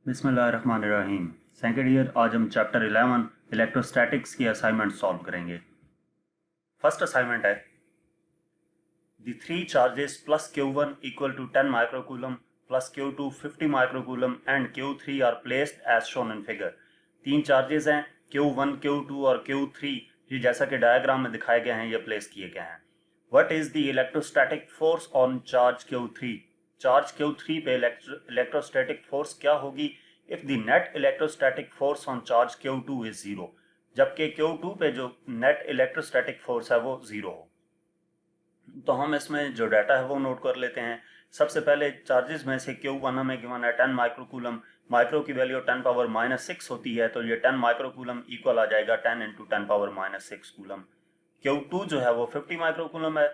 बिस्मिल्लाहिर्रहमानिर्रहीम। Second year आज हम चैप्टर 11 इलेक्ट्रोस्टैटिक्स की असाइनमेंट सॉल्व करेंगे। फर्स्ट असाइनमेंट है the three charges plus Q1 equal to 10 microcoulomb plus Q2 50 microcoulomb and Q3 are placed as shown in figure. तीन charges हैं Q1, Q2 और Q3, ये जैसा कि डायग्राम में दिखाए गए हैं ये प्लेस किए गए हैं। What is the electrostatic force on charge Q3? Charge Q3 पे इलेक्ट्रोस्टैटिक फोर्स क्या होगी if the net electrostatic force on charge Q2 is 0, जबकि Q2 पे जो नेट इलेक्ट्रोस्टैटिक फोर्स है वो 0 हो। तो हम इसमें जो डाटा है वो नोट कर लेते हैं। सबसे पहले चार्जेस में से Q1 हमें गिवन है 10 माइक्रोकूलम, माइक्रो की वैल्यू 10 पावर -6 होती है, तो ये 10 माइक्रोकूलम इक्वल आ जाएगा 10 इंटू 10 पावर -6 कूलम। Q2 जो है वो 50 माइक्रोकूलम है,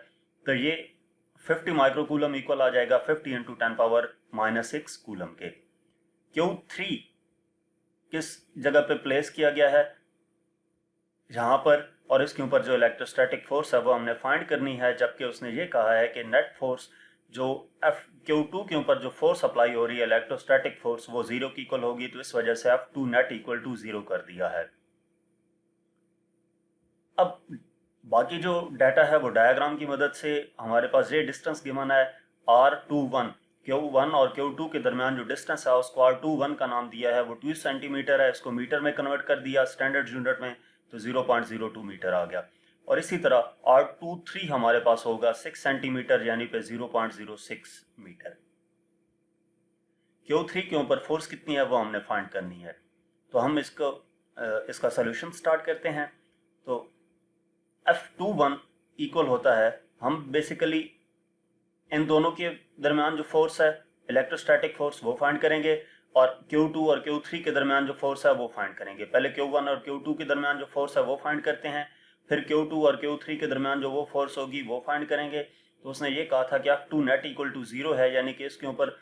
तो ये 50 माइक्रोकूलम इक्वल आ जाएगा 50 इंटू 10 पावर -6 कूलम के। Q3 किस जगह पे प्लेस किया गया है यहाँ पर, और इसके ऊपर जो इलेक्ट्रोस्टैटिक फोर्स है वो हमने फाइंड करनी है, जबकि उसने ये कहा है कि नेट फोर्स जो Q2 के ऊपर जो फोर्स अप्लाई हो रही है इलेक्ट्रोस्टैटिक फोर्स वो 0 की इक्वल होगी, तो इस वजह से F2 नेट इक्वल टू 0 कर दिया है। अब बाकी जो डाटा है वो डायग्राम की मदद से हमारे पास ये डिस्टेंस गिवन है R21, Q1 और Q2 के दरमियान जो डिस्टेंस है उसको R21 का नाम दिया है, वो 2 सेंटीमीटर है। इसको मीटर में कन्वर्ट कर दिया स्टैंडर्ड यूनिट में, तो 0.02 मीटर आ गया। और इसी तरह R23 हमारे पास होगा 6 सेंटीमीटर यानी पे 0.06 मीटर। Q3 के ऊपर फोर्स कितनी है वो हमने फाइंड करनी है, तो हम इसका सोल्यूशन स्टार्ट करते हैं। तो F21 इक्वल होता है, हम बेसिकली इन दोनों के दरमियान जो फोर्स है इलेक्ट्रोस्टैटिक फोर्स वो फाइंड करेंगे, और Q2 और Q3 के दरमियान जो फोर्स है वो फाइंड करेंगे। पहले Q1 और Q2 के दरमियान जो फोर्स है वो फाइंड करते हैं, फिर Q2 और Q3 के दरमियान जो वो फोर्स होगी वो फाइंड करेंगे। तो उसने ये कहा था कि F2 नेट इक्वल टू 0 है, यानी कि इसके ऊपर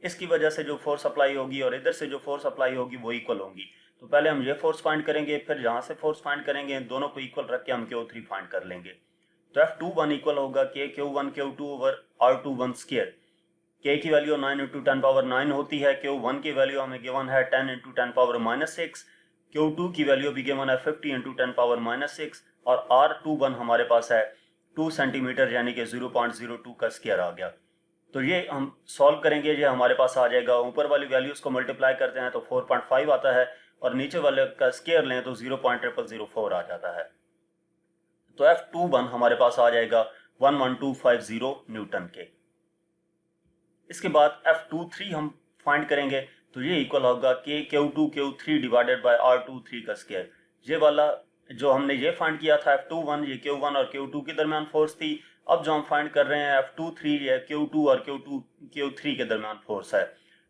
इसकी वजह से जो फोर्स अप्लाई होगी और इधर से जो फोर्स अप्लाई होगी वो इक्वल होंगी। तो पहले हम ये फोर्स फाइंड करेंगे, फिर यहाँ से फोर्स फाइंड करेंगे, इन दोनों को इक्वल रख के हम Q3 फाइंड कर लेंगे। तो F21 इक्वल होगा Q1 Q2 over R21 square. K की वैल्यू 9 इंटू 10 पावर 9 होती है, Q1 की वैल्यू हमें गिवन है 10 इंटू 10 पावर -6, Q2 की वैल्यू भी गिवन है 50 इंटू 10 पावर -6, और R21 हमारे पास है 2 सेंटीमीटर यानी कि 0.02 का स्क्वायर आ गया। तो ये हम सॉल्व करेंगे, ये हमारे पास आ जाएगा। ऊपर वाली वैल्यूज को मल्टीप्लाई करते हैं तो 4.5 आता है, और नीचे वाले का स्क्वायर लें तो 0.0004 आ जाता है। तो F21 हमारे पास आ जाएगा 11250 न्यूटन के। इसके बाद F23 हम फाइंड करेंगे, तो ये इक्वल होगा Q2 Q3 divided by R23 का स्क्वायर। ये वाला जो हमने ये फाइंड किया था F21, ये Q1 और Q2 के दरमियान फोर्स थी। अब जो हम फाइंड कर रहे हैं F23 ये Q2 और Q3 के दरमियान फोर्स है।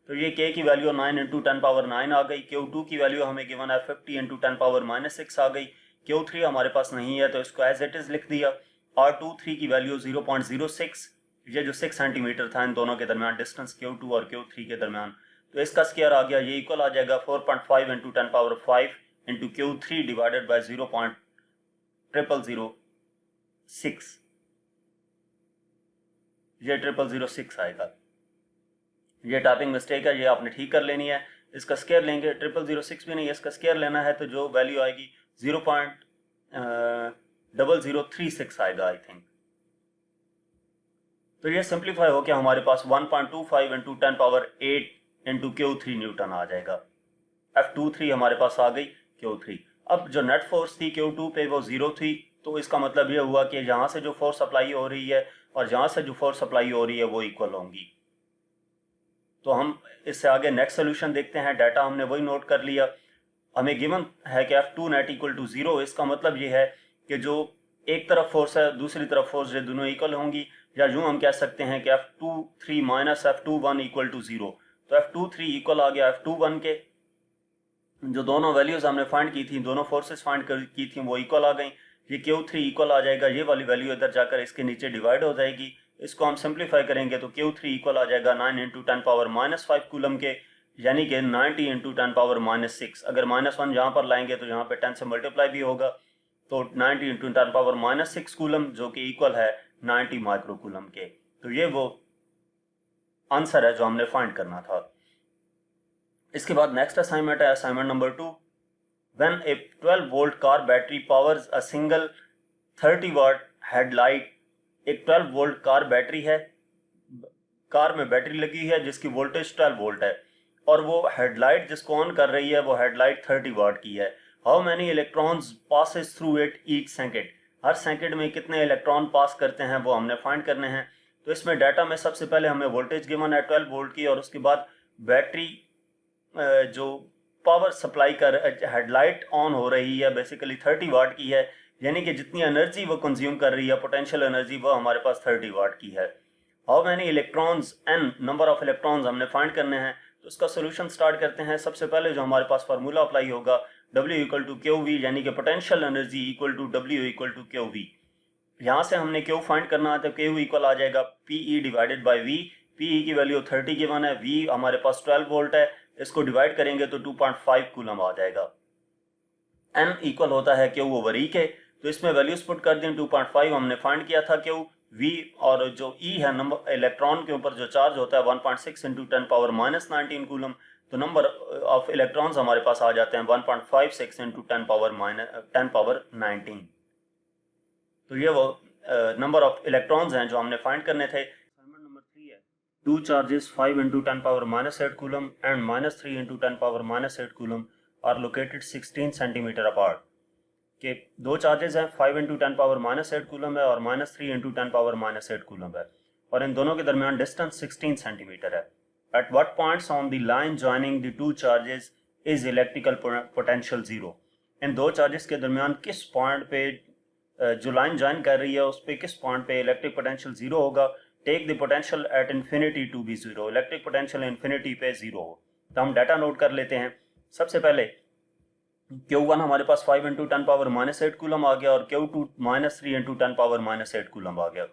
तो ये K की वैल्यू 9 इंटू 10 पावर 9 आ गई, Q2 की वैल्यू हमें गिवन है 50 इंटू 10 पावर -6 आ गई, Q3 हमारे पास नहीं है तो इसको एज इट इज लिख दिया। R23 की वैल्यू 0.06, ये जो 6 सेंटीमीटर था इन दोनों के दरमियान डिस्टेंस Q2 और Q3 के दरमियान, तो इसका स्क्वायर आ गया, ये इक्वल आ जाएगा 4.5 into 10 power 5 into Q3 divided by 0.0006, ये 0006 आएगा। ये टाइपिंग मिस्टेक है, ये आपने ठीक कर लेनी है। इसका स्क्वायर लेंगे, 0006 भी नहीं, इसका स्क्वायर लेना है तो जो वैल्यू आएगी 0.0036 आएगा आई थिंक। तो ये सिंप्लीफाई होकर हमारे पास 1.25 into 10 power 8 into Q3 newton आ जाएगा। F23 हमारे पास आ गई Q3। अब जो नेट फोर्स थी Q2 पे वो 0 थी, तो इसका मतलब ये हुआ कि यहाँ से जो फोर्स अप्लाई हो रही है और यहाँ से जो फोर्स अप्लाई हो रही है वो इक्वल होंगी। तो हम इससे आगे नेक्स्ट सोल्यूशन देखते हैं। डाटा हमने वही नोट कर लिया, हमें गिवन है कि F2 नेट इक्वल टू 0। इसका मतलब ये है कि जो एक तरफ फोर्स है दूसरी तरफ फोर्स ये दोनों इक्वल होंगी, या यूं हम कह सकते हैं कि F23 minus F21 equal to 0। तो F23 इक्वल आ गया F21 के। जो दोनों वैल्यूज हमने फाइंड की थी, दोनों फोर्सेस फाइंड की थी, वो इक्वल आ गई। ये Q3 इक्वल आ जाएगा, ये वाली वैल्यू इधर जाकर इसके नीचे डिवाइड हो जाएगी। इसको हम सिंप्लीफाई करेंगे तो Q3 इक्वल आ जाएगा 9 इंटू 10 पावर -5 कूलम के, यानी कि 90 इंटू 10 पावर -6। अगर -1 यहाँ पर लाएंगे तो यहाँ पे 10 से मल्टीप्लाई भी होगा, तो 90 इंटू 10 पावर -6 कूलम जो कि इक्वल है 90 माइक्रो कूलम के। तो ये वो आंसर है जो हमने फाइंड करना था। इसके बाद नेक्स्ट असाइनमेंट है assignment number 2। When a 12 volt car battery powers a single 30 watt headlight. एक 12 वोल्ट कार बैटरी है, कार में बैटरी लगी है जिसकी वोल्टेज 12 वोल्ट है और वो हेडलाइट जिसको ऑन कर रही है वो हेडलाइट 30 वाट की है। How many electrons passes through it each second. Her second में कितने इलेक्ट्रॉन पास करते हैं वो हमने फाइंड करने हैं। तो इसमें डाटा में सबसे पहले हमें वोल्टेज गिवन है 12 वोल्ट की और उसके बाद बैटरी जो पावर सप्लाई कर हेडलाइट ऑन हो रही है बेसिकली 30 वाट की है, यानी कि जितनी एनर्जी वो कंज्यूम कर रही है पोटेंशियल एनर्जी वो हमारे पास 30 वाट की है। How many electrons N, number of electrons हमने फाइंड करने हैं। तो इसका सोल्यूशन स्टार्ट करते हैं। सबसे पहले जो हमारे पास फार्मूला अप्लाई होगा W equal to Q V, यानी कि potential energy equal to W equal to Q V. यहाँ से हमने क्यू फाइंड करना है तो क्यू इक्वल आ जाएगा PE divided by V। PE की वैल्यू 30 गिवन है, V हमारे पास 12 वोल्ट है, इसको डिवाइड करेंगे तो 2.5 कूलम आ जाएगा। N इक्वल होता है क्यू ओवर E के, तो इसमें वैल्यूज पुट कर दें। 2.5 हमने फाइंड किया था क्यू, V और जो E है नंबर इलेक्ट्रॉन के ऊपर जो चार्ज होता है 1.6 इंटू 10 पावर माइनस 19 कूलम, तो नंबर ऑफ इलेक्ट्रॉन्स हमारे पास आ जाते हैं 1.56 इंटू 10 पावर 19। तो ये वो नंबर ऑफ इलेक्ट्रॉन्स हैं जो हमने फाइंड करने थे। असाइनमेंट नंबर 3 है 2 charges 5 into 10 power minus 8 coulomb and minus 3 into 10 power minus 8 coulomb are located 16 centimetre apart. के दो चार्जेस हैं, 5 इंटू 10 पावर माइनस 8 कूलम है और minus 3 into 10 power minus 8 coulomb है और इन दोनों के दरमियान डिस्टेंस 16 सेंटीमीटर है। At what points on the line joining the two charges is electrical potential zero. इन दो चार्जेस के दरमियान किस पॉइंट पे जो लाइन ज्वाइन कर रही है उस पे किस पॉइंट पे इलेक्ट्रिक पोटेंशियल जीरो होगा। Take the potential at infinity to be zero. Electric potential infinity पे जीरो हो। तो हम डाटा नोट कर लेते हैं। सबसे पहले Q1 हमारे पास 5 इंटू 10 पावर माइनस 8 कूलम आ गया और Q2 minus 3 into 10 power minus 8 coulomb आ गया।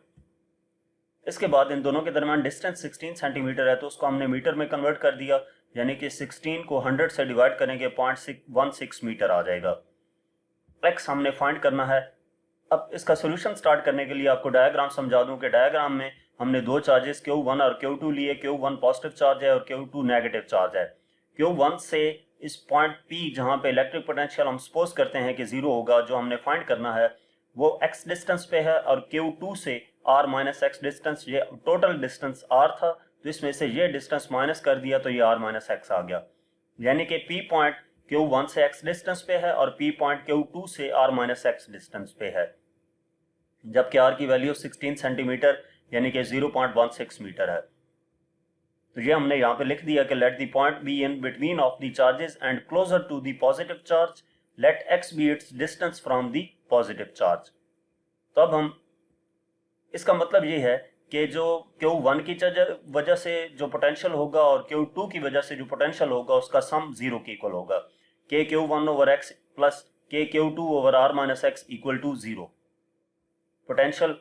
इसके बाद इन दोनों के दरमियान डिस्टेंस 16 सेंटीमीटर है तो उसको हमने मीटर में कन्वर्ट कर दिया, यानी कि 16 को 100 से डिवाइड करेंगे 0.16 मीटर आ जाएगा। x हमने फाइंड करना है। अब इसका सोल्यूशन स्टार्ट करने के लिए आपको डायग्राम समझा दूं कि डायग्राम में हमने दो चार्जेस Q1 और Q2 लिए। Q1 पॉजिटिव चार्ज है और Q2 नेगेटिव चार्ज है। Q1 से इस पॉइंट P जहां पे इलेक्ट्रिक पोटेंशियल हम सपोज करते हैं कि जीरो होगा, जो हमने फाइंड करना है वो x डिस्टेंस पे है और Q2 से r माइनस x डिस्टेंस, ये टोटल डिस्टेंस r था तो इसमें से ये डिस्टेंस माइनस कर दिया तो ये r माइनस x आ गया, यानी कि P पॉइंट Q1 से x डिस्टेंस पे है और P पॉइंट Q2 से r माइनस x डिस्टेंस पे है, जबकि r की वैल्यू 16 सेंटीमीटर यानी कि 0.16 मीटर है। तो ये हमने यहाँ पे लिख दिया कि let the point be in between of the charges and closer to the positive charge, let x be its distance from the positive charge. तो अब हम इसका मतलब ये है कि जो Q1 की वजह से जो पोटेंशियल होगा और Q2 की वजह से जो पोटेंशियल होगा उसका सम जीरो के इक्वल होगा। के Q1 ओवर x प्लस के Q2 over r minus x equal to zero. Potential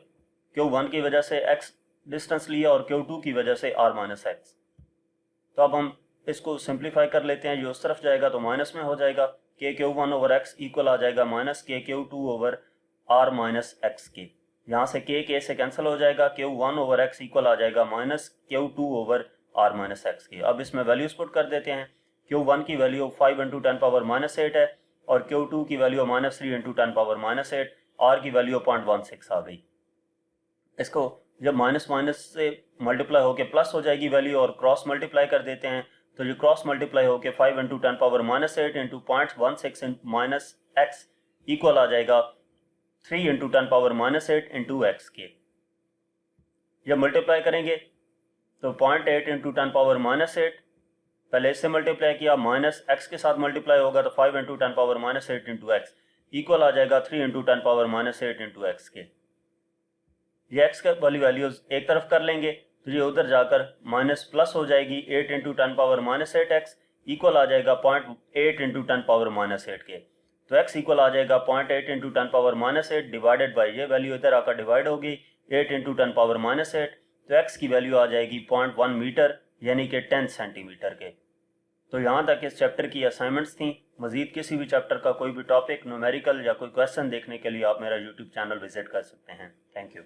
Q1 की वजह से x डिस्टेंस लिया और Q2 की वजह से r माइनस x। तो अब हम इसको सिंप्लीफाई कर लेते हैं, ये उस तरफ जाएगा तो माइनस में हो जाएगा। के Q1 ओवर x इक्वल आ जाएगा माइनस के Q2 over r minus x के। यहाँ से के से कैंसिल हो जाएगा। Q1 ओवर x इक्वल आ जाएगा minus Q2 over r minus x के। अब इसमें वैल्यूज पुट कर देते हैं। Q1 की वैल्यू 5 इंटू 10 पावर माइनस 8 है और Q2 की value minus 3 into 10 power minus 8, r की वैल्यू 0.16 आ गई। इसको जब माइनस माइनस से मल्टीप्लाई होके प्लस हो जाएगी वैल्यू और क्रॉस मल्टीप्लाई कर देते हैं तो ये क्रॉस मल्टीप्लाई होके 5 into 10 power minus 8 into 0.16 minus x equal आ जाएगा 3 into 10 power minus 8 into x के। जब मल्टीप्लाई करेंगे तो 0.8 इंटू 10 पावर माइनस 8, पहले इससे मल्टीप्लाई किया, माइनस x के साथ मल्टीप्लाई होगा तो 5 into 10 power minus 8 into x equal आ जाएगा 3 into 10 power minus 8 into x के। ये x के वाली वैल्यूज एक तरफ कर लेंगे तो ये उधर जाकर माइनस प्लस हो जाएगी 8 into 10 power minus 8x equal आ जाएगा 0.8 इंटू 10 पावर माइनस 8 के। तो x इक्वल आ जाएगा 0.8 into 10 power minus 8 divided by ये वैल्यू इधर आकर डिवाइड होगी 8 इंटू 10 पावर माइनस 8, तो x की वैल्यू आ जाएगी 0.1 मीटर यानी कि 10 सेंटीमीटर के। तो यहाँ तक इस चैप्टर की असाइनमेंट्स थी। मजीद किसी भी चैप्टर का कोई भी टॉपिक, न्यूमेरिकल या कोई क्वेश्चन देखने के लिए आप मेरा यूट्यूब चैनल विजिट कर सकते हैं। Thank you.